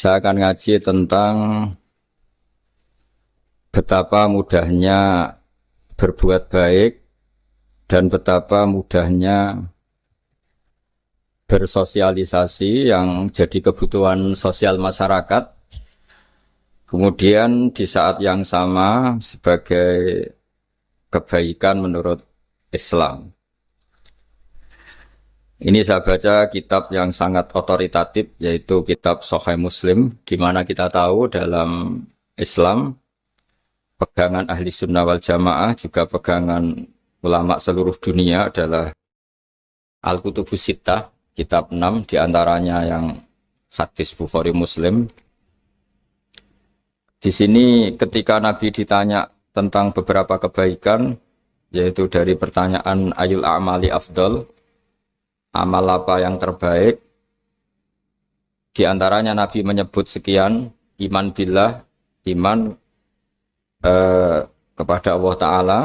Saya akan ngaji tentang betapa mudahnya berbuat baik dan betapa mudahnya bersosialisasi yang jadi kebutuhan sosial masyarakat. Kemudian di saat yang sama sebagai kebaikan menurut Islam. Ini saya baca kitab yang sangat otoritatif, yaitu kitab Sahih Muslim, di mana kita tahu dalam Islam pegangan ahli sunnah wal jamaah, juga pegangan ulama seluruh dunia adalah Al-Kutubus Sittah, kitab 6, diantaranya yang hadis Bukhari Muslim. Di sini ketika Nabi ditanya tentang beberapa kebaikan, yaitu dari pertanyaan Ayul A'mali Afdol, amal apa yang terbaik, diantaranya Nabi menyebut sekian: iman billah, iman kepada Allah Ta'ala.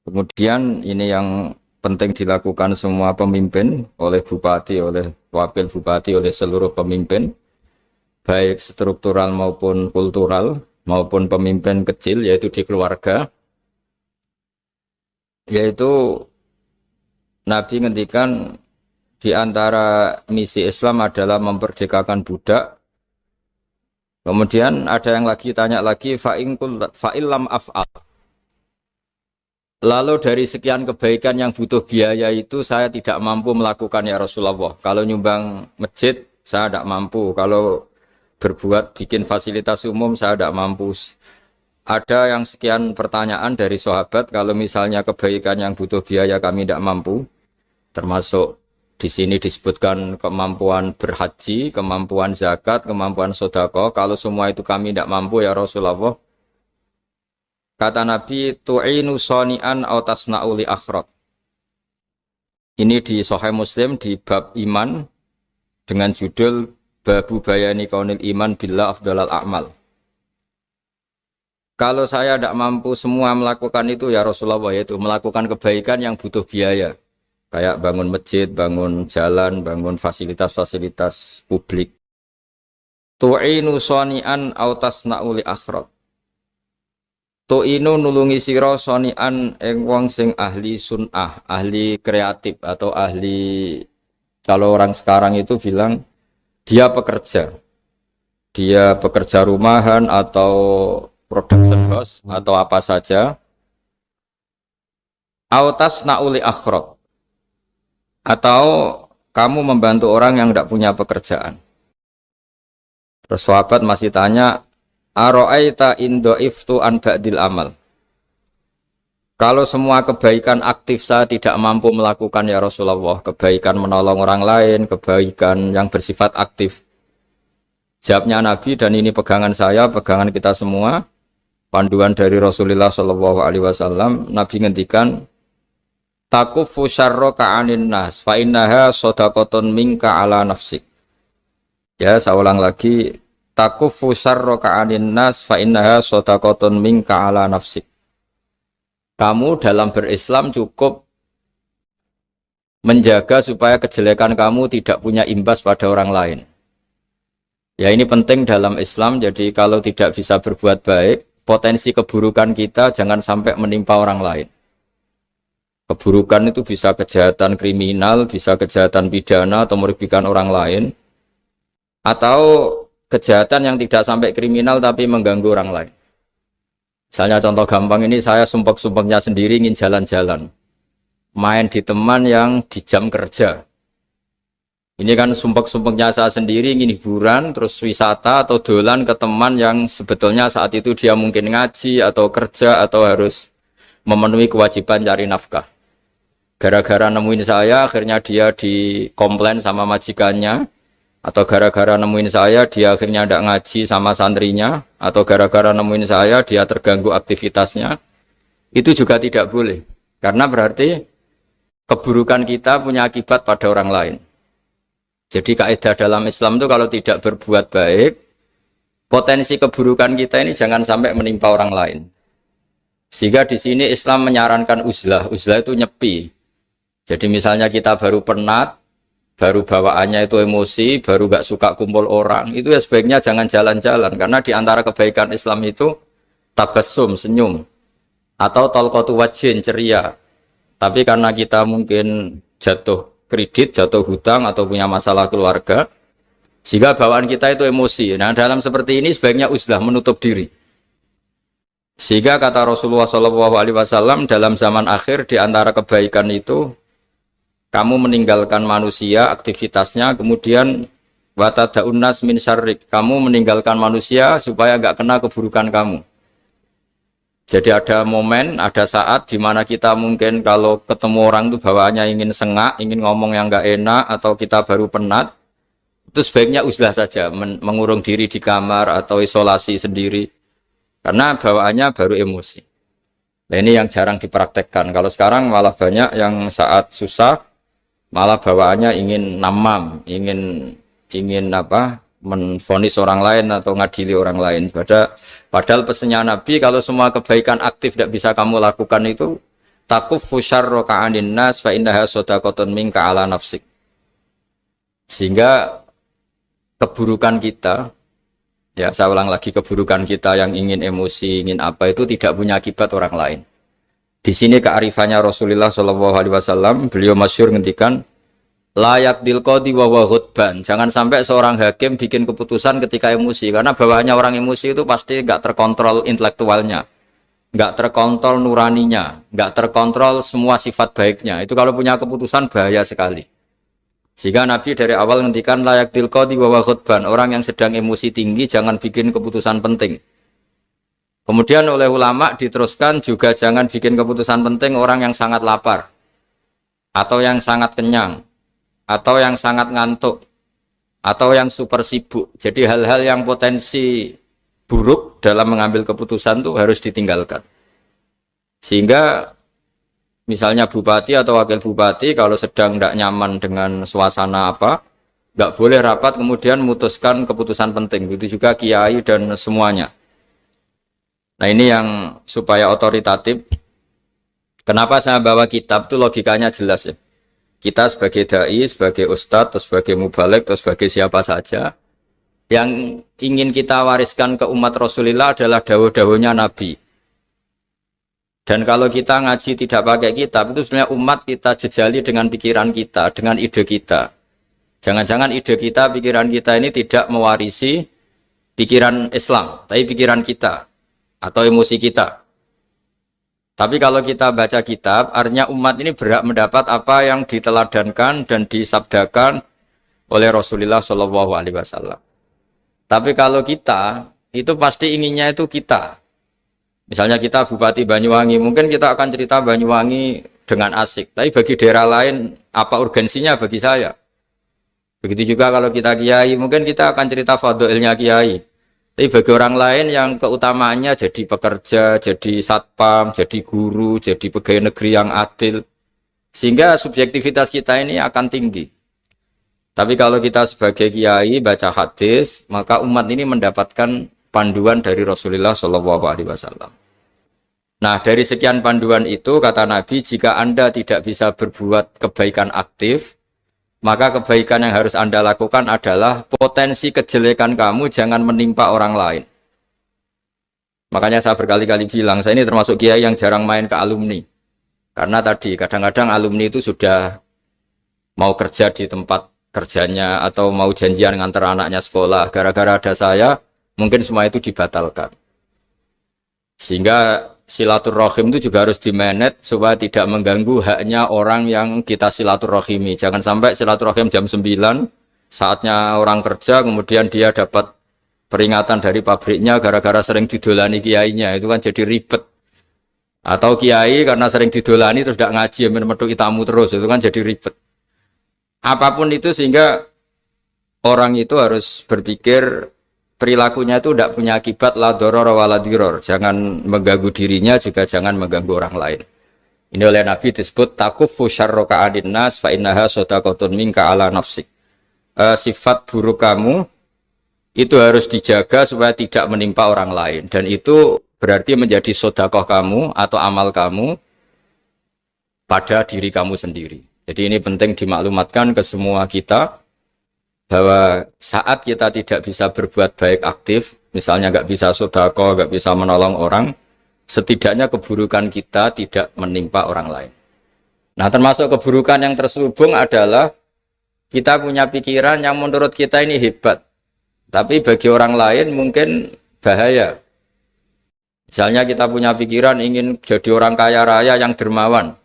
Kemudian ini yang penting dilakukan semua pemimpin, oleh bupati, oleh wakil bupati, oleh seluruh pemimpin, baik struktural maupun kultural, maupun pemimpin kecil, yaitu di keluarga. Yaitu Nabi ngendikan di antara misi Islam adalah memperdekakan budak. Kemudian ada yang lagi tanya lagi, fa'illam af'al. Lalu dari sekian kebaikan yang butuh biaya itu saya tidak mampu melakukan ya Rasulullah. Kalau nyumbang masjid saya tidak mampu. Kalau berbuat bikin fasilitas umum saya tidak mampu. Ada yang sekian pertanyaan dari sahabat, kalau misalnya kebaikan yang butuh biaya kami tidak mampu, termasuk di sini disebutkan kemampuan berhaji, kemampuan zakat, kemampuan sedekah. Kalau semua itu kami tidak mampu ya Rasulullah. Kata Nabi, tu'inu shani'an aw tasna'u li akhrat. Ini di Sahih Muslim di bab iman dengan judul Babu bayani kaunil iman billah afdalal a'mal. Kalau saya tidak mampu semua melakukan itu ya Rasulullah, yaitu melakukan kebaikan yang butuh biaya. Kayak bangun masjid, bangun jalan, bangun fasilitas-fasilitas publik. Tu'inu shani'an aw tasna'u li akhrat. Tu'inu nulungi sira shani'an ing wong sing ahli sun'ah, ahli kreatif, atau ahli, kalau orang sekarang itu bilang dia pekerja. Dia pekerja rumahan atau production house atau apa saja. Aw tasna'u li akhrat. Atau kamu membantu orang yang tidak punya pekerjaan. Terus sahabat masih tanya, aro'aita indo'iftu an ba'dil amal. Kalau semua kebaikan aktif saya tidak mampu melakukan ya Rasulullah, kebaikan menolong orang lain, kebaikan yang bersifat aktif. Jawabnya Nabi, dan ini pegangan saya, pegangan kita semua, panduan dari Rasulullah SAW, Nabi ngendikan, takufu syarroka anin nas fa innaha shadaqatun minka ala nafsik. Ya, saya ulang lagi, takufu syarroka anin nas fa innaha shadaqatun minka ala nafsik. Kamu dalam berislam cukup menjaga supaya kejelekan kamu tidak punya imbas pada orang lain. Ya, ini penting dalam Islam. Jadi kalau tidak bisa berbuat baik, potensi keburukan kita jangan sampai menimpa orang lain. Keburukan itu bisa kejahatan kriminal, bisa kejahatan pidana atau merugikan orang lain, atau kejahatan yang tidak sampai kriminal tapi mengganggu orang lain. Misalnya contoh gampang ini, saya sumpek-sumpeknya sendiri ingin jalan-jalan, main di teman yang di jam kerja. Ini kan sumpek-sumpeknya saya sendiri ingin hiburan, terus wisata atau dolan ke teman yang sebetulnya saat itu dia mungkin ngaji atau kerja atau harus memenuhi kewajiban cari nafkah. Gara-gara nemuin saya, akhirnya dia dikomplain sama majikannya, atau gara-gara nemuin saya, dia akhirnya tidak ngaji sama santrinya, atau gara-gara nemuin saya, dia terganggu aktivitasnya. Itu juga tidak boleh, karena berarti keburukan kita punya akibat pada orang lain. Jadi kaidah dalam Islam itu kalau tidak berbuat baik, potensi keburukan kita ini jangan sampai menimpa orang lain. Sehingga di sini Islam menyarankan uzlah. Uzlah itu nyepi. Jadi misalnya kita baru penat, baru bawaannya itu emosi, baru gak suka kumpul orang, itu ya sebaiknya jangan jalan-jalan, karena di antara kebaikan Islam itu tabassum, senyum, atau talqatu wajhin, ceria. Tapi karena kita mungkin jatuh kredit, jatuh hutang, atau punya masalah keluarga, sehingga bawaan kita itu emosi. Nah, dalam seperti ini sebaiknya uzlah, menutup diri. Sehingga kata Rasulullah SAW dalam zaman akhir, di antara kebaikan itu kamu meninggalkan manusia, aktivitasnya, kemudian watadaun nas min syarrik, kamu meninggalkan manusia supaya nggak kena keburukan kamu. Jadi ada momen, ada saat di mana kita mungkin kalau ketemu orang itu bawaannya ingin sengak, ingin ngomong yang nggak enak, atau kita baru penat, itu sebaiknya uzlah saja, mengurung diri di kamar atau isolasi sendiri, karena bawaannya baru emosi. Nah, ini yang jarang dipraktekkan. Kalau sekarang malah banyak yang saat susah malah bawaannya ingin namam, ingin apa, menvonis orang lain atau ngadili orang lain. Padahal pesannya Nabi, kalau semua kebaikan aktif tidak bisa kamu lakukan itu, takuffu syarra ka'anin nas fa innaha shadaqatun minka ala nafsik. Sehingga keburukan kita, ya saya ulang lagi, keburukan kita yang ingin emosi, ingin apa, itu tidak punya akibat orang lain. Di sini kearifannya Rasulullah SAW, beliau masyhur ngendikan, layak dilqadi wa ghadban. Jangan sampai seorang hakim bikin keputusan ketika emosi, karena bawaannya orang emosi itu pasti nggak terkontrol intelektualnya, nggak terkontrol nuraninya, nggak terkontrol semua sifat baiknya. Itu kalau punya keputusan bahaya sekali. Sehingga Nabi dari awal ngendikan layak dilqadi wa ghadban. Orang yang sedang emosi tinggi jangan bikin keputusan penting. Kemudian oleh ulama diteruskan juga jangan bikin keputusan penting orang yang sangat lapar, atau yang sangat kenyang, atau yang sangat ngantuk, atau yang super sibuk. Jadi hal-hal yang potensi buruk dalam mengambil keputusan itu harus ditinggalkan. Sehingga misalnya bupati atau wakil bupati kalau sedang tidak nyaman dengan suasana apa, nggak boleh rapat kemudian memutuskan keputusan penting. Begitu juga kiai dan semuanya. Nah, ini yang supaya otoritatif. Kenapa saya bawa kitab itu logikanya jelas ya. Kita sebagai dai, sebagai ustadz, atau sebagai mubalek, atau sebagai siapa saja, yang ingin kita wariskan ke umat Rasulullah adalah dawuh-dawuhnya Nabi. Dan kalau kita ngaji tidak pakai kitab, itu sebenarnya umat kita jejali dengan pikiran kita, dengan ide kita. Jangan-jangan ide kita, pikiran kita ini tidak mewarisi pikiran Islam, tapi pikiran kita atau emosi kita. Tapi kalau kita baca kitab, artinya umat ini berhak mendapat apa yang diteladankan dan disabdakan oleh Rasulullah SAW. Tapi kalau kita, itu pasti inginnya itu kita. Misalnya kita Bupati Banyuwangi, mungkin kita akan cerita Banyuwangi dengan asik. Tapi bagi daerah lain, apa urgensinya bagi saya? Begitu juga kalau kita kiai, mungkin kita akan cerita fadhilnya kiai. Tapi bagi orang lain yang keutamaannya jadi pekerja, jadi satpam, jadi guru, jadi pegawai negeri yang adil. Sehingga subjektivitas kita ini akan tinggi. Tapi kalau kita sebagai kiai baca hadis, maka umat ini mendapatkan panduan dari Rasulullah SAW. Nah, dari sekian panduan itu, kata Nabi, jika Anda tidak bisa berbuat kebaikan aktif, maka kebaikan yang harus Anda lakukan adalah potensi kejelekan kamu jangan menimpa orang lain. Makanya saya berkali-kali bilang, saya ini termasuk kiai yang jarang main ke alumni. Karena tadi, kadang-kadang alumni itu sudah mau kerja di tempat kerjanya, atau mau janjian ngantar anaknya sekolah. Gara-gara ada saya, mungkin semua itu dibatalkan. Sehingga silaturahim itu juga harus dimanage supaya tidak mengganggu haknya orang yang kita silaturahimi. Jangan sampai silaturahim jam 9, saatnya orang kerja, kemudian dia dapat peringatan dari pabriknya gara-gara sering didolani kiainya. Itu kan jadi ribet. Atau kiai karena sering didolani terus tidak ngaji, metu tamu terus, itu kan jadi ribet. Apapun itu, sehingga orang itu harus berpikir perilakunya itu tidak punya akibat la doror wa la diror. Jangan mengganggu dirinya, juga jangan mengganggu orang lain. Ini oleh Nabi disebut takuffu syarra ka'adin nas fa innaha shadaqatun minka ala nafsik. Sifat buruk kamu itu harus dijaga supaya tidak menimpa orang lain, dan itu berarti menjadi sedekah kamu atau amal kamu pada diri kamu sendiri. Jadi ini penting dimaklumatkan ke semua kita bahwa saat kita tidak bisa berbuat baik aktif, misalnya nggak bisa sedekah, nggak bisa menolong orang, setidaknya keburukan kita tidak menimpa orang lain. Nah, termasuk keburukan yang terselubung adalah kita punya pikiran yang menurut kita ini hebat, tapi bagi orang lain mungkin bahaya. Misalnya kita punya pikiran ingin jadi orang kaya raya yang dermawan.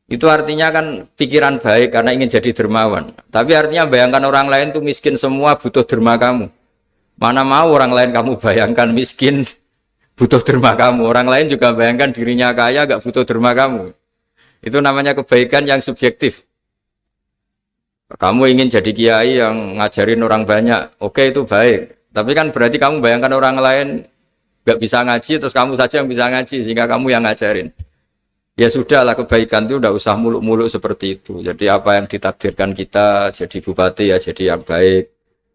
Itu artinya kan pikiran baik karena ingin jadi dermawan. Tapi artinya bayangkan orang lain tuh miskin semua butuh derma kamu. Mana mau orang lain kamu bayangkan miskin butuh derma kamu. Orang lain juga bayangkan dirinya kaya gak butuh derma kamu. Itu namanya kebaikan yang subjektif. Kamu ingin jadi kiai yang ngajarin orang banyak. Oke, itu baik. Tapi kan berarti kamu bayangkan orang lain gak bisa ngaji terus kamu saja yang bisa ngaji sehingga kamu yang ngajarin. Ya sudahlah, kebaikan itu udah usah muluk-muluk seperti itu. Jadi apa yang ditakdirkan kita jadi bupati ya jadi yang baik,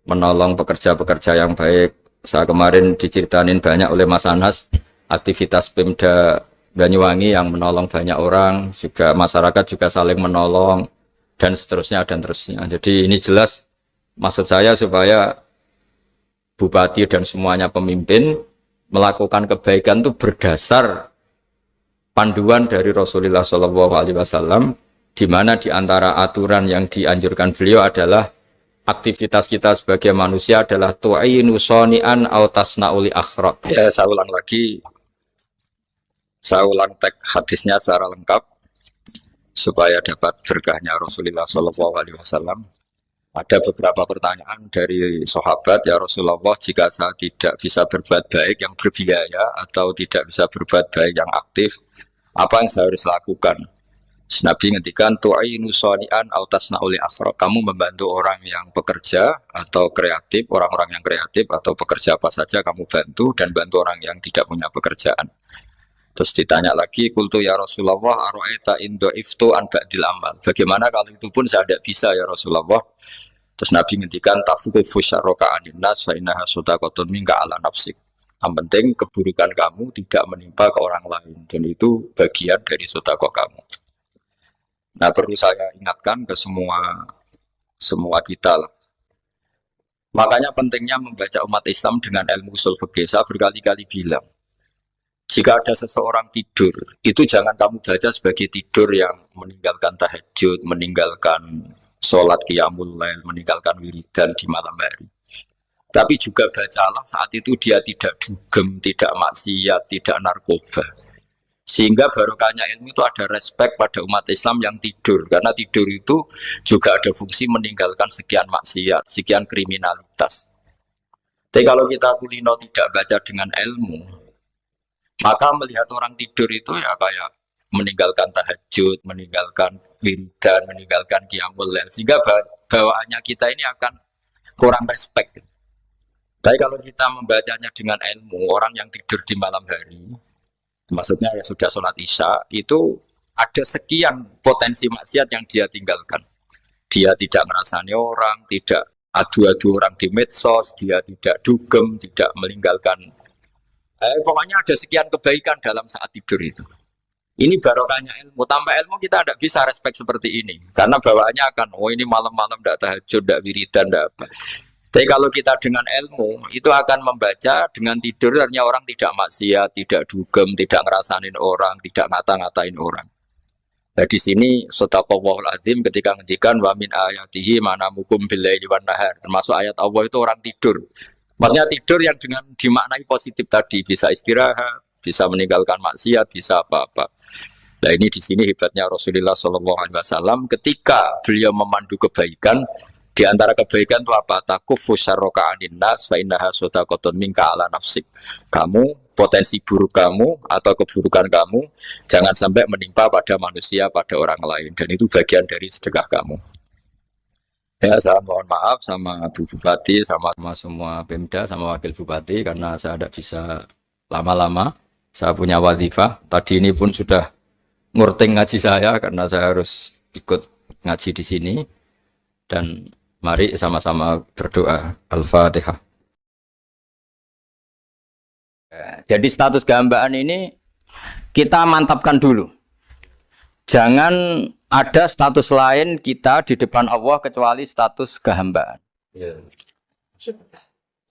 menolong pekerja-pekerja yang baik. Saya kemarin diceritain banyak oleh Mas Anas aktivitas Pemda Banyuwangi yang menolong banyak orang, juga masyarakat juga saling menolong dan seterusnya dan terusnya. Jadi ini jelas maksud saya supaya bupati dan semuanya pemimpin melakukan kebaikan itu berdasar panduan dari Rasulullah SAW, di mana di antara aturan yang dianjurkan beliau adalah aktivitas kita sebagai manusia adalah tu'inu soni'an au tasna'uli akhraq. Ya, saya ulang lagi, saya ulang teks hadisnya secara lengkap supaya dapat berkahnya Rasulullah SAW. Ada beberapa pertanyaan dari sahabat, ya Rasulullah, jika saya tidak bisa berbuat baik yang berbiaya atau tidak bisa berbuat baik yang aktif, apa yang saya harus lakukan? Nabi ngendikan tu'inu shani'an aw tasna'ul asra. Kamu membantu orang yang bekerja atau kreatif, orang-orang yang kreatif atau pekerja apa saja kamu bantu dan bantu orang yang tidak punya pekerjaan. Terus ditanya lagi, qultu ya Rasulullah ara'aita in du'iftu an ba'dil amal. Bagaimana kalau itu pun saya tidak bisa ya Rasulullah? Terus Nabi ngendikan tafukufu syarraka anin nas fa innaha shadaqatun minka ala nafsik. Yang penting keburukan kamu tidak menimpa ke orang lain dan itu bagian dari sedekah kamu. Nah, perlu saya ingatkan ke semua kita lah. Makanya pentingnya membaca umat Islam dengan ilmu usul fikih. Saya berkali-kali bilang, jika ada seseorang tidur, itu jangan kamu baca sebagai tidur yang meninggalkan tahajud, meninggalkan sholat qiyamul lail, meninggalkan wiridan di malam hari. Tapi juga bacalah saat itu dia tidak dugem, tidak maksiat, tidak narkoba. Sehingga barokahnya ilmu itu ada respek pada umat Islam yang tidur. Karena tidur itu juga ada fungsi meninggalkan sekian maksiat, sekian kriminalitas. Tapi kalau kita kulino tidak baca dengan ilmu, maka melihat orang tidur itu ya kayak meninggalkan tahajud, meninggalkan wiridan, meninggalkan qiyamul lail. Sehingga bawaannya kita ini akan kurang respek. Tapi kalau kita membacanya dengan ilmu, orang yang tidur di malam hari, maksudnya ya sudah sholat isya, itu ada sekian potensi maksiat yang dia tinggalkan. Dia tidak merasani orang, tidak adu-adu orang di medsos, dia tidak dugem, tidak meninggalkan. Pokoknya ada sekian kebaikan dalam saat tidur itu. Ini barokahnya ilmu. Tanpa ilmu kita tidak bisa respek seperti ini. Karena bawaannya akan, oh ini malam-malam tidak tahajud, tidak wiridan, tidak apa. Tapi kalau kita dengan ilmu, itu akan membaca dengan tidur, artinya orang tidak maksiat, tidak dugem, tidak ngerasain orang, tidak ngata-ngatain orang. Nah di sini sadaqallahul azim ketika ngendikan wa min ayatihi manamukum billaili wan nahar. Termasuk ayat Allah itu orang tidur. Maksudnya tidur yang dengan dimaknai positif tadi, bisa istirahat, bisa meninggalkan maksiat, bisa apa-apa. Nah ini di sini hebatnya Rasulullah SAW ketika beliau memandu kebaikan. Di antara kebaikan itu apa? Takufu syarroka anin nas fa innaha shadaqatun minka ala nafsik. Kamu, potensi buruk kamu atau keburukan kamu jangan sampai menimpa pada manusia, pada orang lain. Dan itu bagian dari sedekah kamu. Ya, saya mohon maaf sama Bu Bupati, sama semua Pemda, sama Wakil Bupati karena saya tidak bisa lama-lama. Saya punya wadifah. Tadi ini pun sudah ngurting ngaji saya karena saya harus ikut ngaji di sini. Dan mari sama-sama berdoa. Al-Fatihah. Jadi status kehambaan ini kita mantapkan dulu. Jangan ada status lain kita di depan Allah kecuali status kehambaan.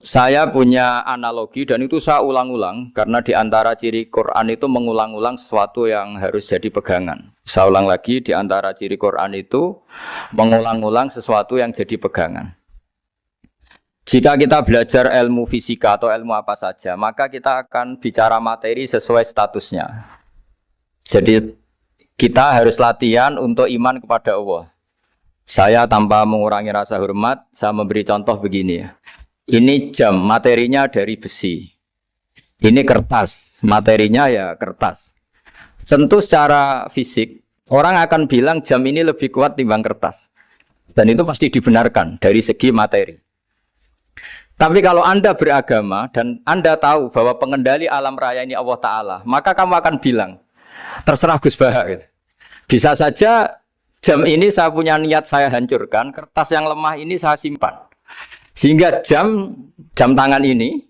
Saya punya analogi dan itu saya ulang-ulang karena di antara ciri Quran itu mengulang-ulang sesuatu yang harus jadi pegangan. Saya ulang lagi, di antara ciri Quran itu mengulang-ulang sesuatu yang jadi pegangan. Jika kita belajar ilmu fisika atau ilmu apa saja, maka kita akan bicara materi sesuai statusnya. Jadi kita harus latihan untuk iman kepada Allah. Saya tanpa mengurangi rasa hormat, saya memberi contoh begini ya. Ini jam, materinya dari besi. Ini kertas, materinya ya kertas. Tentu secara fisik, orang akan bilang jam ini lebih kuat timbang kertas. Dan itu pasti dibenarkan dari segi materi. Tapi kalau Anda beragama dan Anda tahu bahwa pengendali alam raya ini Allah Ta'ala, maka kamu akan bilang, terserah Gus Baha. Gitu. Bisa saja jam ini saya punya niat saya hancurkan, kertas yang lemah ini saya simpan. Sehingga jam tangan ini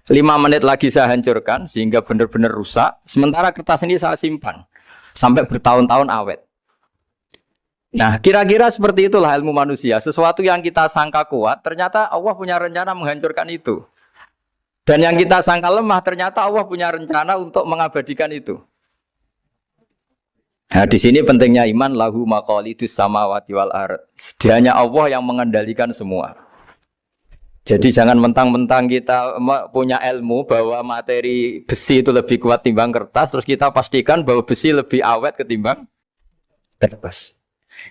5 menit lagi saya hancurkan sehingga benar-benar rusak. Sementara kertas ini saya simpan sampai bertahun-tahun awet. Nah, kira-kira seperti itulah ilmu manusia. Sesuatu yang kita sangka kuat, ternyata Allah punya rencana menghancurkan itu. Dan yang kita sangka lemah, ternyata Allah punya rencana untuk mengabadikan itu. Nah, di sini pentingnya iman, lahu maqalidus samawati wal ardh. Hanya Allah yang mengendalikan semua. Jadi jangan mentang-mentang kita punya ilmu bahwa materi besi itu lebih kuat timbang kertas, terus kita pastikan bahwa besi lebih awet ketimbang kertas.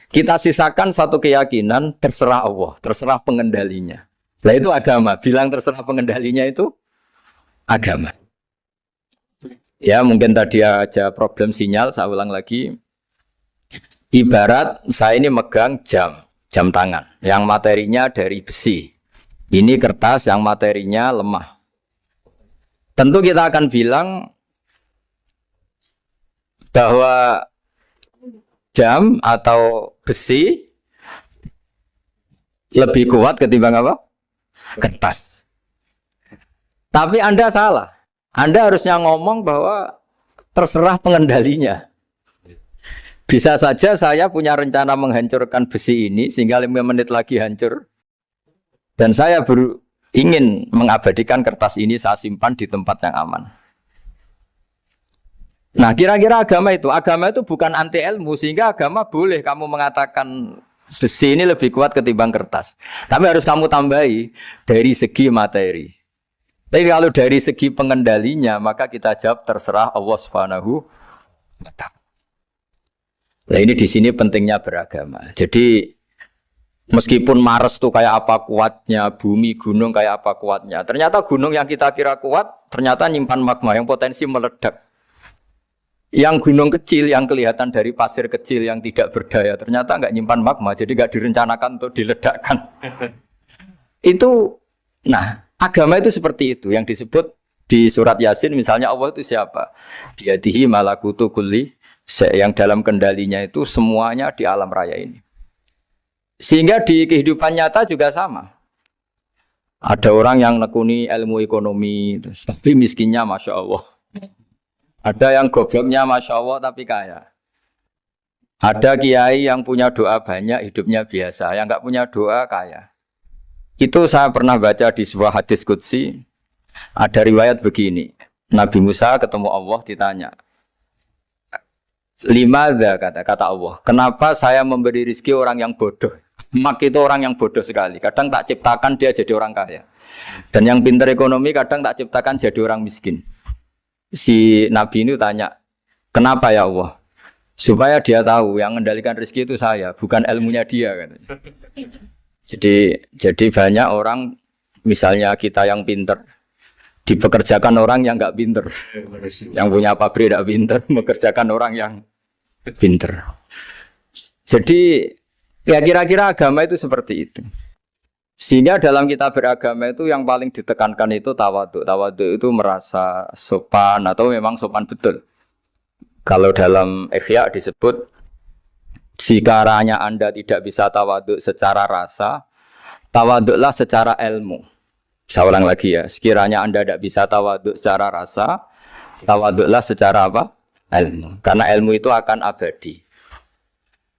Kita sisakan satu keyakinan, terserah Allah, terserah pengendalinya. Nah itu agama, bilang terserah pengendalinya itu agama. Ya mungkin tadi aja problem sinyal, saya ulang lagi. Ibarat saya ini megang jam tangan, yang materinya dari besi. Ini kertas yang materinya lemah. Tentu kita akan bilang bahwa jam atau besi lebih kuat ketimbang apa? Kertas. Tapi Anda salah. Anda harusnya ngomong bahwa terserah pengendalinya. Bisa saja saya punya rencana menghancurkan besi ini sehingga 5 menit lagi hancur. Dan saya ingin mengabadikan kertas ini saya simpan di tempat yang aman. Nah kira-kira agama itu bukan anti ilmu. Sehingga agama boleh kamu mengatakan besi ini lebih kuat ketimbang kertas. Tapi harus kamu tambahi dari segi materi. Tapi kalau dari segi pengendalinya maka kita jawab terserah Allah Subhanahu wa ta'ala. Nah ini di sini pentingnya beragama. Jadi meskipun Mars tuh kayak apa kuatnya, bumi, gunung kayak apa kuatnya. Ternyata gunung yang kita kira kuat, ternyata nyimpan magma yang potensi meledak. Yang gunung kecil, yang kelihatan dari pasir kecil yang tidak berdaya, ternyata nggak nyimpan magma, jadi nggak direncanakan untuk diledakkan. Itu, nah agama itu seperti itu, yang disebut di surat Yasin misalnya Allah itu siapa? Biyadihi malakutu kulli, yang dalam kendalinya itu semuanya di alam raya ini. Sehingga di kehidupan nyata juga sama. Ada orang yang nekuni ilmu ekonomi, tapi miskinnya Masya Allah. Ada yang gobloknya Masya Allah tapi kaya. Ada kiai yang punya doa banyak, hidupnya biasa. Yang nggak punya doa kaya. Itu saya pernah baca di sebuah hadis qudsi. Ada riwayat begini. Nabi Musa ketemu Allah ditanya. Limadza kata Allah. Kenapa saya memberi rezeki orang yang bodoh? Mak itu orang yang bodoh sekali. Kadang tak ciptakan dia jadi orang kaya. Dan yang pintar ekonomi kadang tak ciptakan jadi orang miskin. Si Nabi ini tanya, kenapa ya Allah? Supaya dia tahu yang mengendalikan rezeki itu saya, bukan ilmunya dia. Katanya. Jadi banyak orang, misalnya kita yang pintar, dipekerjakan orang yang nggak pintar. Yang punya pabrik tidak pintar, mengerjakan orang yang pintar. Jadi ya kira-kira agama itu seperti itu. Sehingga dalam kita beragama itu yang paling ditekankan itu tawadhu. Tawadhu itu merasa sopan atau memang sopan betul. Kalau dalam Ihya disebut sekiranya Anda tidak bisa tawadhu secara rasa, tawadhulah secara ilmu. Saya ulang lagi ya, sekiranya Anda tidak bisa tawadhu secara rasa, tawadhulah secara apa? Ilmu. Karena ilmu itu akan abadi.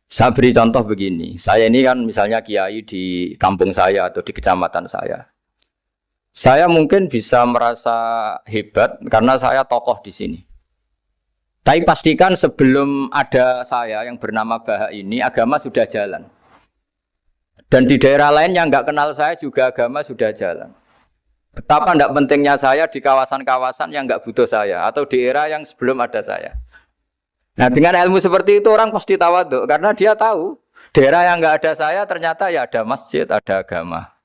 Saya beri contoh begini. Saya ini kan misalnya kiai di kampung saya atau di kecamatan saya. Saya mungkin bisa merasa hebat karena saya tokoh di sini. Tapi pastikan sebelum ada saya yang bernama Baha ini, agama sudah jalan. Dan di daerah lain yang nggak kenal saya juga agama sudah jalan. Betapa tidak pentingnya saya di kawasan-kawasan yang nggak butuh saya atau di era yang sebelum ada saya. Nah dengan ilmu seperti itu orang pasti tawaduk karena dia tahu daerah yang nggak ada saya ternyata ya ada masjid, ada agama.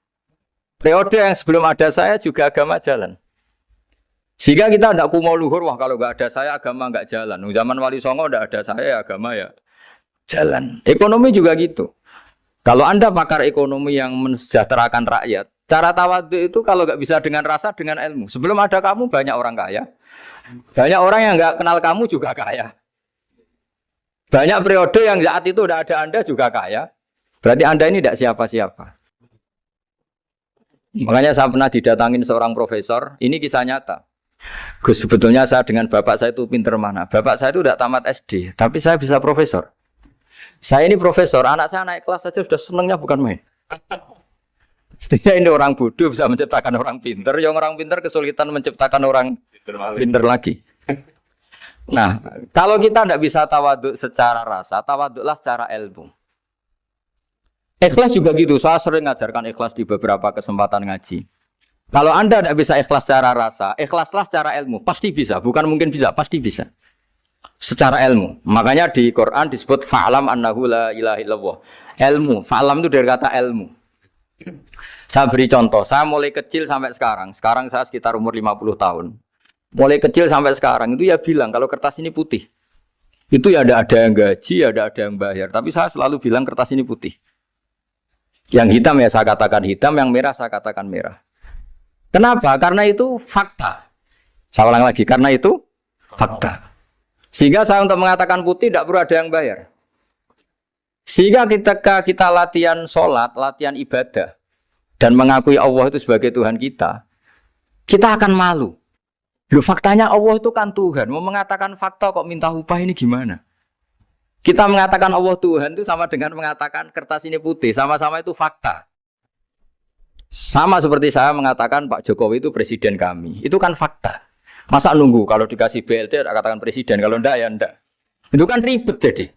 Periode yang sebelum ada saya juga agama jalan. Sehingga kita tidak kumo luhur, wah kalau nggak ada saya agama nggak jalan. Zaman Wali Songo tidak ada saya agama ya jalan. Ekonomi juga gitu. Kalau Anda pakar ekonomi yang mensejahterakan rakyat, cara tawaduk itu kalau nggak bisa dengan rasa, dengan ilmu. Sebelum ada kamu banyak orang kaya. Banyak orang yang nggak kenal kamu juga kaya. Banyak periode yang saat itu udah ada Anda juga kaya. Berarti Anda ini tidak siapa-siapa. Makanya saya pernah didatangin seorang profesor, ini kisah nyata. Gus, sebetulnya saya dengan bapak saya itu pinter mana? Bapak saya itu udah tamat SD, tapi saya bisa profesor. Saya ini profesor, anak saya naik kelas saja sudah senengnya bukan main. Setidaknya ini orang bodoh bisa menciptakan orang pinter, yang orang pinter kesulitan menciptakan orang pinter lagi. Nah, kalau kita tidak bisa tawaduk secara rasa, tawaduklah secara ilmu. Ikhlas juga gitu, saya sering ngajarkan ikhlas di beberapa kesempatan ngaji. Kalau Anda tidak bisa ikhlas secara rasa, ikhlaslah secara ilmu, pasti bisa, bukan mungkin bisa, pasti bisa. Secara ilmu. Makanya di Quran disebut fa'lam annahu la ilaha illallah. Ilmu, fa'lam itu dari kata ilmu. Saya beri contoh, saya mulai kecil sampai sekarang saya sekitar umur 50 tahun. Mulai kecil sampai sekarang itu ya bilang kalau kertas ini putih. Itu ya ada yang gaji, ada yang bayar. Tapi saya selalu bilang kertas ini putih. Yang hitam ya saya katakan hitam, yang merah saya katakan merah. Kenapa? Karena itu fakta. Saya ulang lagi, karena itu fakta. Sehingga saya untuk mengatakan putih tidak perlu ada yang bayar. Sehingga ketika kita latihan sholat, latihan ibadah, dan mengakui Allah itu sebagai Tuhan kita akan malu. Loh, faktanya Allah itu kan Tuhan. Mau mengatakan fakta kok minta upah ini gimana? Kita mengatakan Allah Tuhan itu sama dengan mengatakan kertas ini putih. Sama-sama itu fakta. Sama seperti saya mengatakan Pak Jokowi itu presiden kami. Itu kan fakta. Masa nunggu kalau dikasih BLT katakan presiden, kalau enggak ya enggak. Itu kan ribet jadi.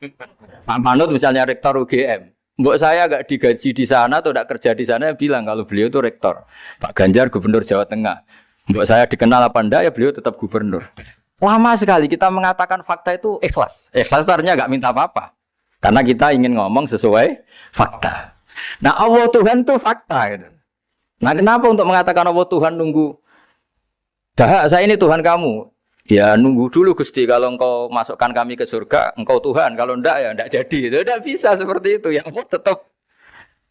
Pak Manut misalnya rektor UGM. Mbok saya enggak digaji di sana atau enggak kerja di sana bilang kalau beliau itu rektor. Pak Ganjar gubernur Jawa Tengah. Mbok saya dikenal apa enggak ya beliau tetap gubernur. Lama sekali kita mengatakan fakta itu ikhlas. Ikhlas itu artinya enggak minta apa-apa. Karena kita ingin ngomong sesuai fakta. Nah Allah Tuhan itu fakta gitu. Nah kenapa untuk mengatakan Allah Tuhan nunggu? Dah, saya ini Tuhan kamu. Ya nunggu dulu Gusti, kalau engkau masukkan kami ke surga, engkau Tuhan. Kalau enggak ya enggak jadi. Tidak bisa seperti itu. Ya Allah tetap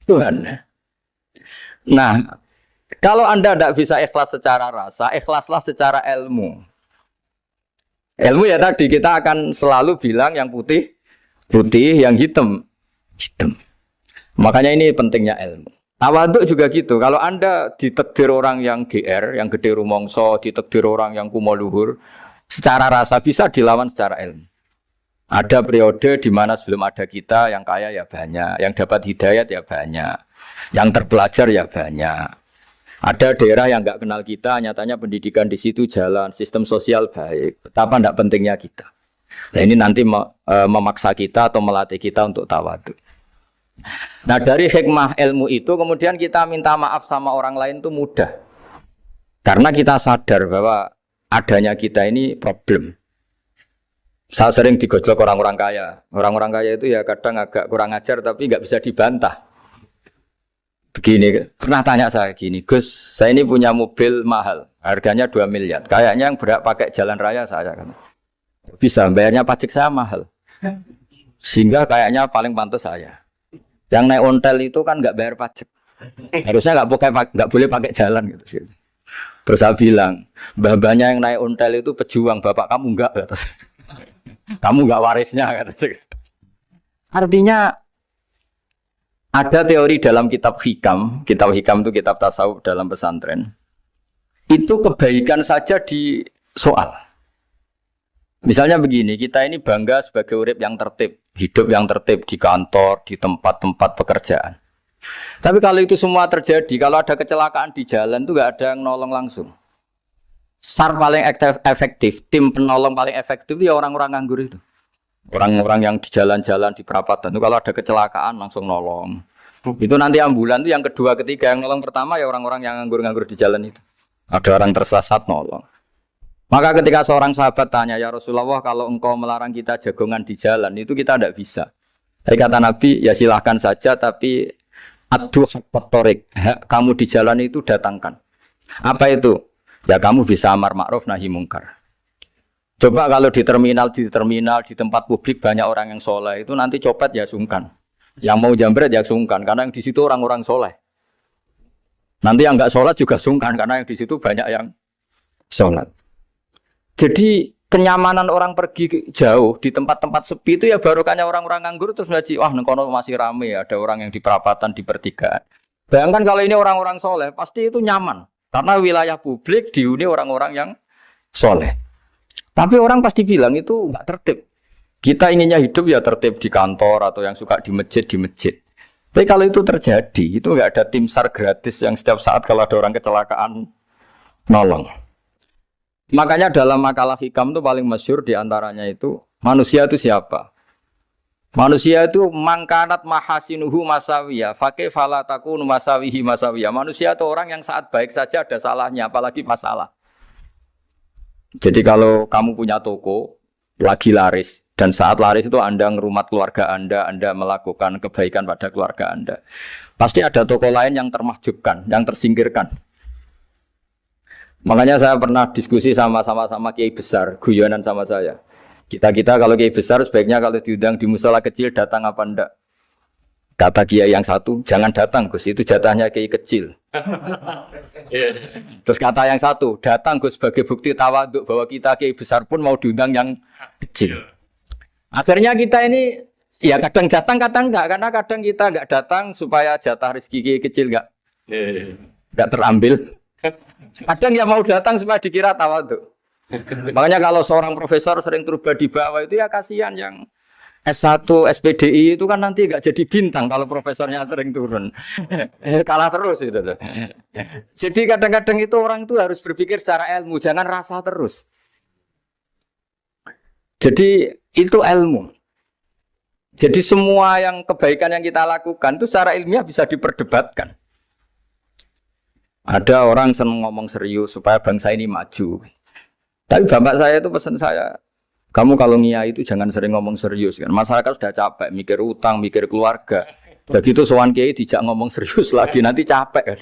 Tuhan. Nah, kalau Anda tidak bisa ikhlas secara rasa, ikhlaslah secara ilmu. Ilmu ya tadi kita akan selalu bilang yang putih, putih, yang hitam, hitam. Makanya ini pentingnya ilmu. Tawaduk juga gitu. Kalau Anda ditakdir orang yang GR, yang gede rumongso, ditakdir orang yang kumo luhur, secara rasa bisa dilawan secara ilmu. Ada periode di mana sebelum ada kita yang kaya ya banyak, yang dapat hidayat ya banyak, yang terpelajar ya banyak. Ada daerah yang nggak kenal kita, nyatanya pendidikan di situ jalan, sistem sosial baik. Betapa tidak pentingnya kita. Nah ini nanti memaksa kita atau melatih kita untuk tawaduk. Nah dari hikmah ilmu itu kemudian kita minta maaf sama orang lain itu mudah. Karena kita sadar bahwa adanya kita ini problem. Saya sering digojlok orang-orang kaya. Orang-orang kaya itu ya kadang agak kurang ajar tapi nggak bisa dibantah. Begini, pernah tanya saya gini, Gus, saya ini punya mobil mahal, harganya 2 miliar. Kayaknya yang berak pakai jalan raya saya kan. Bisa, bayarnya pajak saya mahal. Sehingga kayaknya paling pantas saya. Yang naik ontel itu kan nggak bayar pajak. Harusnya nggak boleh pakai jalan gitu. Terus saya bilang, mbah-mbahnya yang naik ontel itu pejuang, bapak kamu enggak. Kamu enggak warisnya. Artinya ada teori dalam kitab hikam itu kitab tasawuf dalam pesantren. Itu kebaikan saja di soal. Misalnya begini, kita ini bangga sebagai urip yang tertib, hidup yang tertib di kantor, di tempat-tempat pekerjaan. Tapi kalau itu semua terjadi, kalau ada kecelakaan di jalan itu nggak ada yang nolong langsung. SAR paling efektif, tim penolong paling efektif ya orang-orang nganggur itu. Orang-orang yang di jalan-jalan di perapatan itu kalau ada kecelakaan langsung nolong. Itu nanti ambulan itu yang kedua, ketiga, yang nolong pertama ya orang-orang yang nganggur-nganggur di jalan itu. Ada orang tersesat nolong. Maka ketika seorang sahabat tanya, ya Rasulullah, kalau engkau melarang kita jagongan di jalan itu kita tidak bisa. Tapi kata Nabi, ya silahkan saja, tapi adu hak torik, kamu di jalan itu datangkan. Apa itu? Ya kamu bisa amar ma'ruf nahi mungkar. Coba kalau di terminal, di tempat publik banyak orang yang soleh, itu nanti copet ya sungkan. Yang mau jambret ya sungkan, karena yang di situ orang-orang soleh. Nanti yang nggak sholat juga sungkan, karena yang di situ banyak yang sholat. Jadi kenyamanan orang pergi jauh di tempat-tempat sepi itu ya barokahnya orang-orang nganggur terus ngaji, wah nengkono masih rame, ada orang yang di perapatan, di pertigaan. Bayangkan kalau ini orang-orang soleh, pasti itu nyaman. Karena wilayah publik dihuni orang-orang yang soleh. Tapi orang pasti bilang itu nggak tertib. Kita inginnya hidup ya tertib di kantor atau yang suka di masjid, di masjid. Tapi kalau itu terjadi, itu nggak ada tim SAR gratis yang setiap saat kalau ada orang kecelakaan nolong. Makanya dalam makalah hikam itu paling masyhur diantaranya itu, manusia itu siapa? Manusia itu mangkanat mahasinuhu masawiyah, fakih falatakun masawihi masawiyah. Manusia itu orang yang saat baik saja ada salahnya, apalagi masalah. Jadi kalau kamu punya toko, lagi laris, dan saat laris itu Anda ngerumat keluarga Anda melakukan kebaikan pada keluarga Anda. Pasti ada toko lain yang termahjubkan, yang tersingkirkan. Makanya saya pernah diskusi sama kiai besar, guyonan sama saya. Kita kalau kiai besar sebaiknya kalau diundang di musala kecil datang apa enggak? Kata kiai yang satu, jangan datang Gus, itu jatahnya kiai kecil. Terus kata yang satu, datang Gus sebagai bukti tawaduk bahwa kita kiai besar pun mau diundang yang kecil. Akhirnya kita ini ya kadang datang kadang enggak, karena kadang kita enggak datang supaya jatah rezeki kiai kecil enggak terambil. Kadang ya mau datang supaya dikira tawaduk. Makanya kalau seorang profesor sering terubah di bawah itu ya kasihan yang S1, SPDI itu kan nanti enggak jadi bintang kalau profesornya sering turun. Kalah terus itu. Jadi kadang-kadang itu orang itu harus berpikir secara ilmu, jangan rasa terus. Jadi itu ilmu. Jadi semua yang kebaikan yang kita lakukan itu secara ilmiah bisa diperdebatkan. Ada orang senang ngomong serius supaya bangsa ini maju. Tapi bapak saya itu pesan saya, kamu kalau ngiyai itu jangan sering ngomong serius kan. Masyarakat sudah capek mikir utang, mikir keluarga. Begitu sowan kiai dijak ngomong serius lagi nanti capek kan.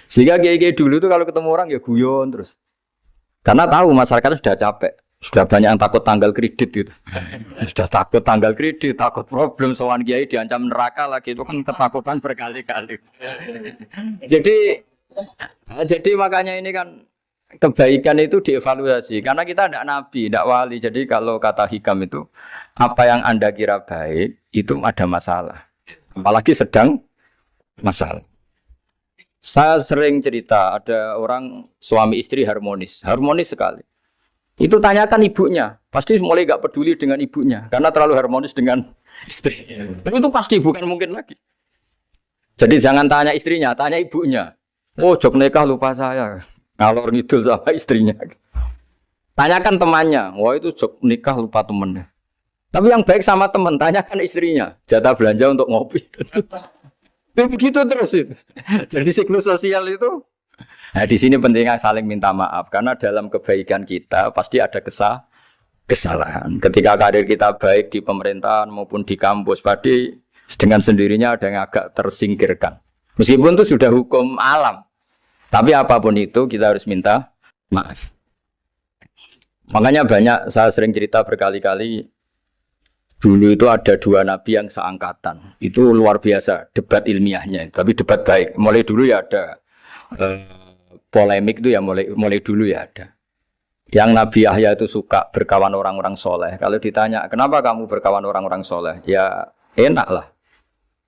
Sehingga kiai dulu itu kalau ketemu orang ya guyon terus. Karena tahu masyarakat sudah capek. Sudah banyak yang takut tanggal kredit gitu. Sudah takut tanggal kredit, takut problem sowan kiai diancam neraka lagi, itu kan ketakutan berkali-kali. Jadi makanya ini kan kebaikan itu dievaluasi karena kita tidak nabi, tidak wali. Jadi kalau kata hikam itu apa yang Anda kira baik itu ada masalah. Apalagi sedang masalah. Saya sering cerita ada orang suami istri harmonis sekali. Itu tanyakan ibunya, pasti mulai gak peduli dengan ibunya karena terlalu harmonis dengan istri. Tapi itu pasti bukan mungkin lagi. Jadi jangan tanya istrinya, tanya ibunya. Oh, jok nikah lupa saya, ngalor ngidul sama istrinya. Tanyakan temannya, wah itu jok nikah lupa temennya. Tapi yang baik sama teman, tanyakan istrinya, jatah belanja untuk ngopi. Begitu terus itu. Jadi siklus sosial itu. Nah, di sini pentingnya saling minta maaf karena dalam kebaikan kita pasti ada kesalahan. Ketika karir kita baik di pemerintahan maupun di kampus, pasti dengan sendirinya ada yang agak tersingkirkan. Meskipun itu sudah hukum alam, tapi apapun itu kita harus minta maaf. Makanya banyak saya sering cerita berkali-kali. Dulu itu ada dua nabi yang seangkatan. Itu luar biasa debat ilmiahnya, tapi debat baik. Mulai dulu ya ada. Polemik itu ya mulai dulu ya ada. Yang Nabi Yahya itu suka berkawan orang-orang soleh. Kalau ditanya kenapa kamu berkawan orang-orang soleh, ya enak lah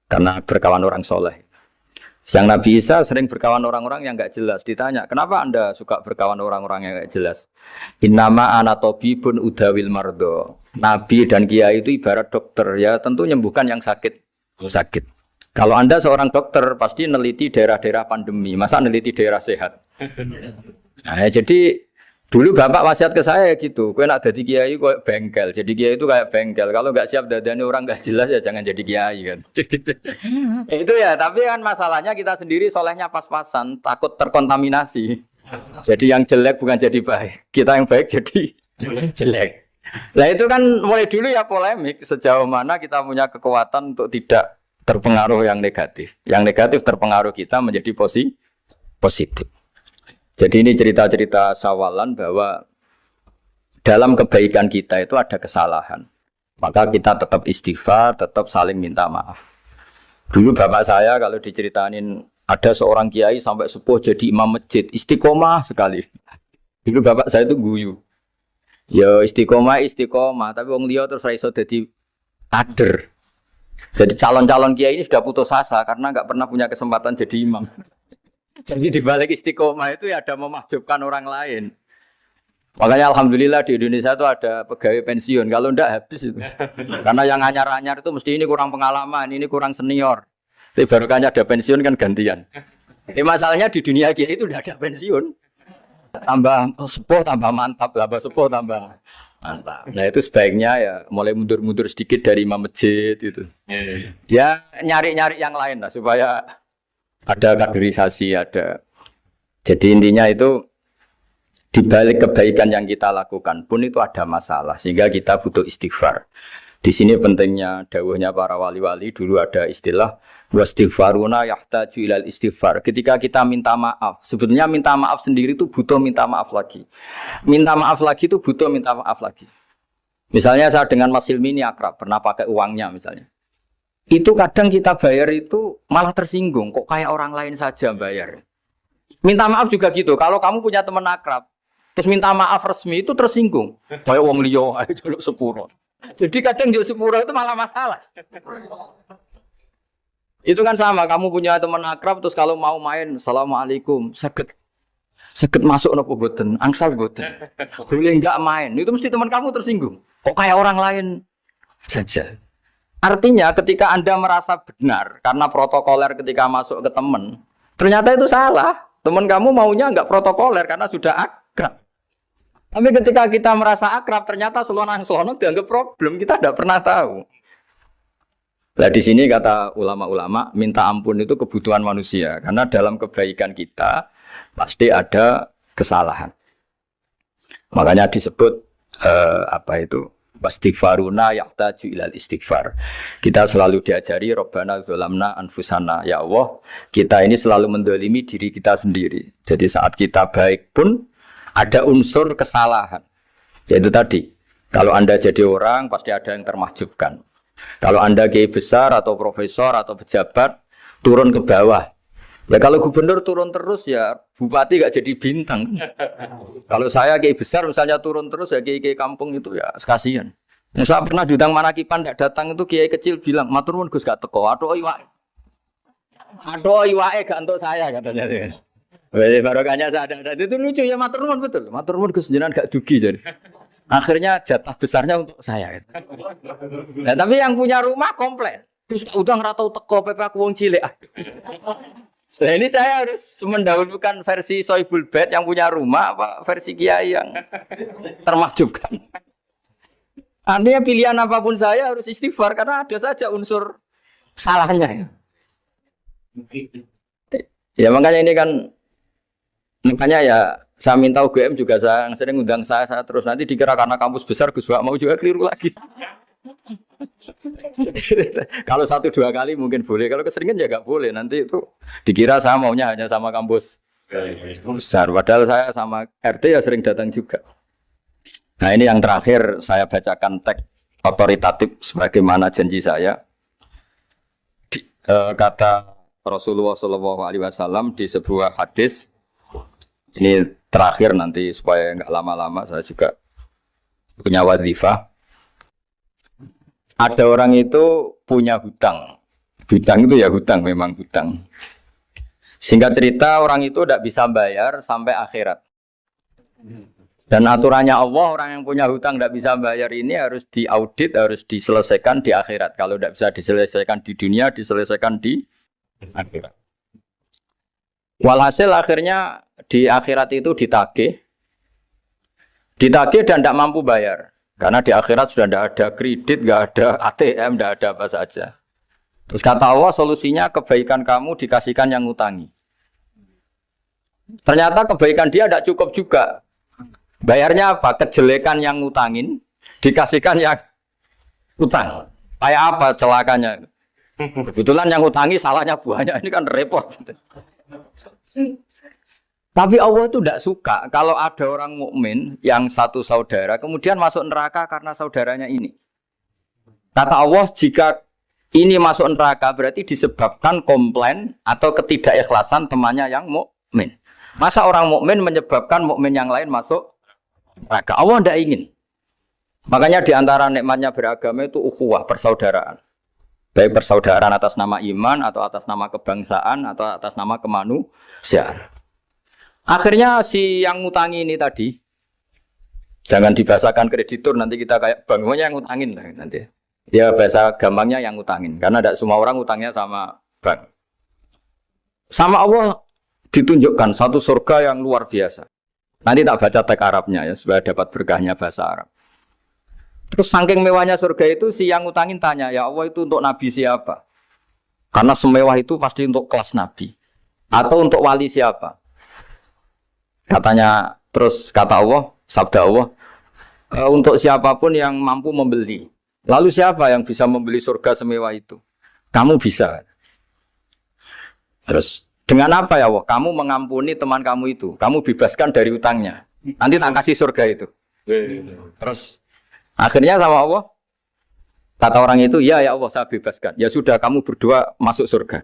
karena berkawan orang soleh. Yang Nabi Isa sering berkawan orang-orang yang nggak jelas. Ditanya, kenapa Anda suka berkawan orang-orang yang nggak jelas? Innama ana tabibun udawil mardo. Nabi dan kiai itu ibarat dokter, ya tentu menyembuhkan yang sakit. Sakit. Kalau Anda seorang dokter, pasti neliti daerah-daerah pandemi. Masa neliti daerah sehat? Nah, jadi dulu bapak wasiat ke saya gitu. Kau nak jadi kiai kok bengkel. Jadi kiai itu kayak bengkel. Kalau nggak siap dadani orang nggak jelas ya jangan jadi kiai kan. Itu ya. Tapi kan masalahnya kita sendiri solehnya pas-pasan. Takut terkontaminasi. Jadi yang jelek bukan jadi baik. Kita yang baik jadi jelek. Nah itu kan mulai dulu ya polemik. Sejauh mana kita punya kekuatan untuk tidak terpengaruh yang negatif. Yang negatif terpengaruh kita menjadi positif. Jadi ini cerita-cerita sawalan bahwa dalam kebaikan kita itu ada kesalahan. Maka kita tetap istighfar, tetap saling minta maaf. Dulu bapak saya kalau diceritain ada seorang kiai sampai sepuh jadi imam masjid, istiqomah sekali. Dulu bapak saya itu guyu. Ya istiqomah, tapi wong liya terus ra iso dadi kader. Jadi calon-calon kiai ini sudah putus asa karena nggak pernah punya kesempatan jadi imam. Jadi di balik istiqomah itu ya ada memahjubkan orang lain. Makanya alhamdulillah di Indonesia itu ada pegawai pensiun. Kalau enggak habis itu. Karena yang anyar-anyar itu mesti ini kurang pengalaman, ini kurang senior. Tapi barokahnya ada pensiun kan gantian. Tapi masalahnya di dunia kiai itu udah ada pensiun. Tambah sepuh tambah mantap, tambah sepuh tambah mantap. Nah itu sebaiknya ya mulai mundur-mundur sedikit dari imam masjid itu. Ya nyari-nyari yang lain lah supaya ada kaderisasi, ada. Jadi intinya itu di balik kebaikan yang kita lakukan pun itu ada masalah sehingga kita butuh istighfar. Di sini pentingnya dawuhnya para wali-wali dulu ada istilah wastighfaruna yahtaju ilal istighfar. Ketika kita minta maaf, sebetulnya minta maaf sendiri itu butuh minta maaf lagi. Minta maaf lagi itu butuh minta maaf lagi. Misalnya saya dengan Mas Hilmi ini akrab, pernah pakai uangnya misalnya. Itu kadang kita bayar itu malah tersinggung. Kok kayak orang lain saja bayar. Minta maaf juga gitu. Kalau kamu punya teman akrab, terus minta maaf resmi itu tersinggung. Kayak wong liya ae jaluk sepuro. Jadi kadang jaluk sepuro itu malah masalah. Itu kan sama. Kamu punya teman akrab, terus kalau mau main, assalamualaikum, sakit masuk nopo boten, angsal boten. Boleh enggak main? Itu mesti teman kamu tersinggung. Kok kayak orang lain saja. Artinya ketika Anda merasa benar karena protokoler ketika masuk ke teman, ternyata itu salah. Teman kamu maunya enggak protokoler karena sudah akrab. Tapi ketika kita merasa akrab, ternyata selonang-selonang dianggap problem. Kita tidak pernah tahu. Nah di sini kata ulama-ulama, minta ampun itu kebutuhan manusia. Karena dalam kebaikan kita pasti ada kesalahan. Makanya disebut wastighfaruna yahtaju ilal istighfar. Kita selalu diajari Rabbana dzalamna anfusana. Ya Allah, kita ini selalu mendolimi diri kita sendiri. Jadi saat kita baik pun ada unsur kesalahan. Yaitu tadi, kalau Anda jadi orang pasti ada yang termahjubkan. Kalau Anda kiai besar atau profesor atau pejabat turun ke bawah. Ya kalau gubernur turun terus ya bupati gak jadi bintang. Kalau saya kiai besar misalnya turun terus ya kiai kampung itu ya kasihan. Saya pernah diundang Manakipan tidak datang itu kiai kecil bilang matur nuwun Gus gak teko. Aduh iwake gak untuk saya katanya. Barokahnya saya ada. Itu lucu ya matur nuwun betul. Matur nuwun Gus jenengan gak dugi jadi. Akhirnya jatah besarnya untuk saya. Nah, tapi yang punya rumah komplain. Gus udah ngeratau teko PP aku wong cilik. Nah ini saya harus mendahulukan versi Soibul Bed yang punya rumah apa versi Kiai yang termahjubkan. Artinya pilihan apapun saya harus istighfar karena ada saja unsur salahnya. Ya makanya ini kan makanya ya saya minta UGM juga saya sering undang saya terus nanti dikira karena kampus besar Gus Bak mau juga keliru lagi. Kalau 1-2 kali mungkin boleh, kalau keseringan ya nggak boleh. Nanti itu dikira saya maunya hanya sama kampus besar, padahal saya sama RT ya sering datang juga. Nah ini yang terakhir saya bacakan teks otoritatif sebagaimana janji saya. Kata Rasulullah SAW di sebuah hadis. Ini terakhir nanti supaya nggak lama-lama saya juga punya wadhifah. Ada orang itu punya hutang. Hutang itu ya hutang, memang hutang. Singkat cerita orang itu tidak bisa bayar sampai akhirat. Dan aturannya Allah, orang yang punya hutang tidak bisa bayar ini harus diaudit, harus diselesaikan di akhirat. Kalau tidak bisa diselesaikan di dunia, diselesaikan di akhirat. Walhasil akhirnya di akhirat itu ditagih dan tidak mampu bayar. Karena di akhirat sudah tidak ada kredit, tidak ada ATM, tidak ada apa saja. Terus kata Allah, solusinya kebaikan kamu dikasihkan yang ngutangi. Ternyata kebaikan dia tidak cukup juga. Bayarnya apa? Kejelekan yang ngutangin dikasihkan yang utang. Kayak apa celakanya? Kebetulan yang ngutangi salahnya buahnya, ini kan repot. Tapi Allah itu tidak suka kalau ada orang mukmin yang satu saudara kemudian masuk neraka karena saudaranya ini. Kata Allah, jika ini masuk neraka berarti disebabkan komplain atau ketidakikhlasan temannya yang mukmin. Masa orang mukmin menyebabkan mukmin yang lain masuk neraka? Allah tidak ingin. Makanya di antara nikmatnya beragama itu ukhuwah, persaudaraan. Baik persaudaraan atas nama iman atau atas nama kebangsaan atau atas nama kemanusiaan. Akhirnya si yang ngutangi ini tadi, jangan dibahasakan kreditur, nanti kita kayak bangunnya yang ngutangin lah nanti. Ya bahasa gampangnya yang ngutangin, karena tidak semua orang ngutangnya sama bank. Sama Allah ditunjukkan satu surga yang luar biasa. Nanti tak baca teks Arabnya ya, supaya dapat berkahnya bahasa Arab. Terus saking mewahnya surga itu, si yang ngutangin tanya, ya Allah itu untuk nabi siapa? Karena semewah itu pasti untuk kelas nabi. Atau untuk wali siapa? Katanya, terus kata Allah, sabda Allah, untuk siapapun yang mampu membeli. Lalu siapa yang bisa membeli surga semewah itu? Kamu bisa. Terus, dengan apa ya Allah? Kamu mengampuni teman kamu itu. Kamu bebaskan dari utangnya. Nanti tak kasih surga itu. Terus, akhirnya sama Allah, kata orang itu, ya Allah saya bebaskan. Ya sudah, kamu berdua masuk surga.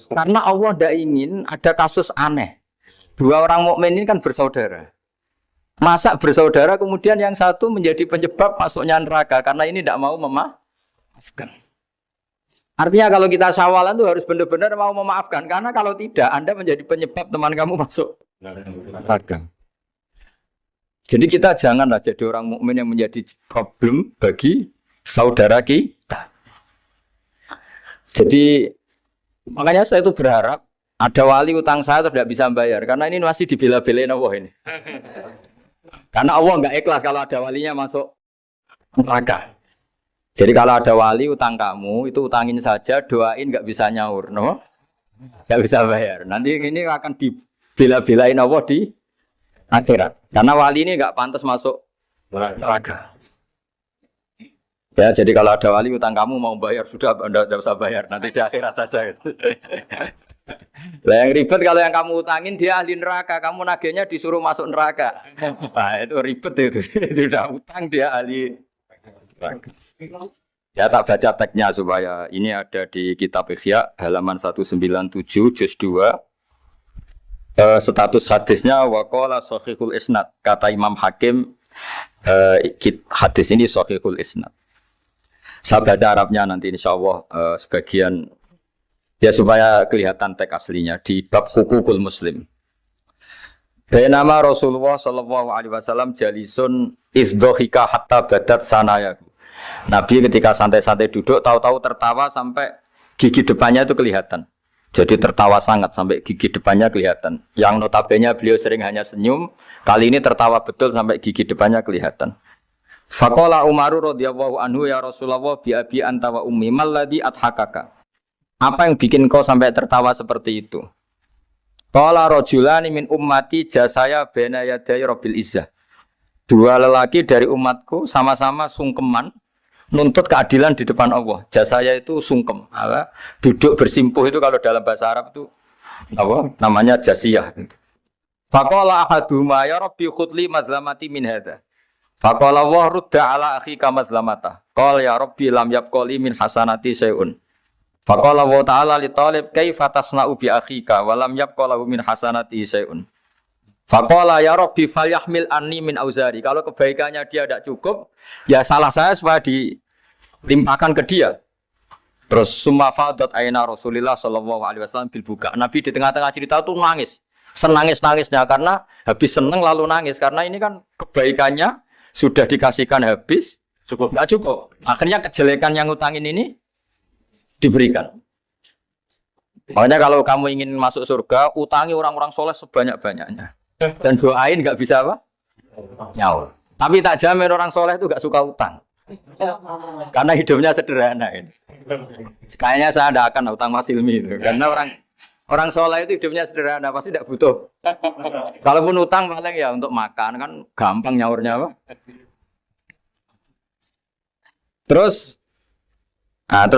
Karena Allah tidak ingin ada kasus aneh. Dua orang mukmin ini kan bersaudara. Masa bersaudara kemudian yang satu menjadi penyebab masuknya neraka karena ini tidak mau memaafkan. Artinya kalau kita syawalan itu harus benar-benar mau memaafkan, karena kalau tidak Anda menjadi penyebab teman kamu masuk neraka. Jadi kita janganlah jadi orang mukmin yang menjadi problem bagi saudara kita. Jadi makanya saya itu berharap ada wali utang saya tidak bisa bayar, karena ini masih dibela-belain Allah ini. Karena Allah nggak ikhlas kalau ada walinya masuk neraka. Jadi kalau ada wali utang kamu, itu utangin saja, doain nggak bisa nyaur, no? Nggak bisa bayar. Nanti ini akan dibela-belain Allah di akhirat. Karena wali ini nggak pantas masuk neraka. Ya, jadi kalau ada wali utang kamu mau bayar, sudah Anda tidak usah bayar, nanti di akhirat saja. Lah yang ribet kalau yang kamu utangin dia ahli neraka, kamu nagihnya disuruh masuk neraka. Nah, itu ribet itu. Sudah utang dia ahli neraka. Ya tak baca teksnya supaya ini ada di kitab Ihya halaman 197 juz 2. Status hadisnya waqala shahihul isnad, kata Imam Hakim, hadis ini shahihul isnad. Saya baca Arabnya nanti insyaallah sebagian ya supaya kelihatan teks aslinya di bab hukukul muslim. Bainama Rasulullah sallallahu alaihi wasallam jalisun izdhika hatta badat sanayahu. Nabi ketika santai-santai duduk tahu-tahu tertawa sampai gigi depannya itu kelihatan. Jadi tertawa sangat sampai gigi depannya kelihatan. Yang notabene beliau sering hanya senyum, kali ini tertawa betul sampai gigi depannya kelihatan. Faqala Umar radhiyallahu anhu ya Rasulullah bi abi anta wa ummi malladhi adhakaka. Apa yang bikin kau sampai tertawa seperti itu? Qala rajulani min ummati jasaya baina yaday rabbil izzah. Dua lelaki dari umatku sama-sama sungkeman nuntut keadilan di depan Allah. Jasaya itu sungkem, duduk bersimpuh itu kalau dalam bahasa Arab itu apa? Namanya jasiyah. Faqala ahaduhuma ya rabbi khudli madlamati min hadza. Faqala wa rudda ala akhika madlamata. Qala ya rabbi lam yabqali min hasanati syai'un. Faqala wa ta'ala li talib kaifa tasna'u bi akhika wa lam yabqalahu min hasanati syai'un. Faqala ya rabbi falyahmil anni min auzari. Kalau kebaikannya dia tidak cukup, ya salah saya supaya dilimpahkan ke dia. Terus summa fadat aina Rasulillah sallallahu alaihi wasallam bil buka. Nabi di tengah-tengah cerita itu nangis. Senangis-nangisnya karena habis seneng lalu nangis karena ini kan kebaikannya sudah dikasihkan habis cukup enggak cukup. Akhirnya kejelekan yang utangin ini diberikan. Makanya kalau kamu ingin masuk surga, utangi orang-orang soleh sebanyak-banyaknya. Dan doain nggak bisa apa? Nyaur. Tapi tak jamin orang soleh itu nggak suka utang. Karena hidupnya sederhana ini. Kayaknya saya tidak akan utang Mas Ilmi itu. Karena orang soleh itu hidupnya sederhana, pasti tidak butuh. Kalaupun utang paling ya untuk makan kan gampang nyaurnya apa? Terus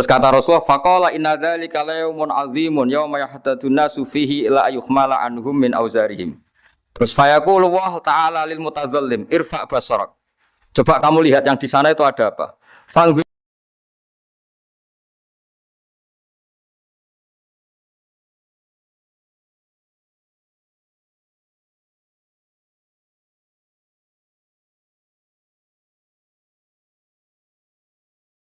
kata Rasulullah, faqala inna dzalika la yaumun azimun yauma yahtadun nasu fihi ila yuhmala anhum min auzarihim. Terus fayaqulu wa ta'ala lil mutadzallim irfa basarak. Coba kamu lihat yang di sana itu ada apa?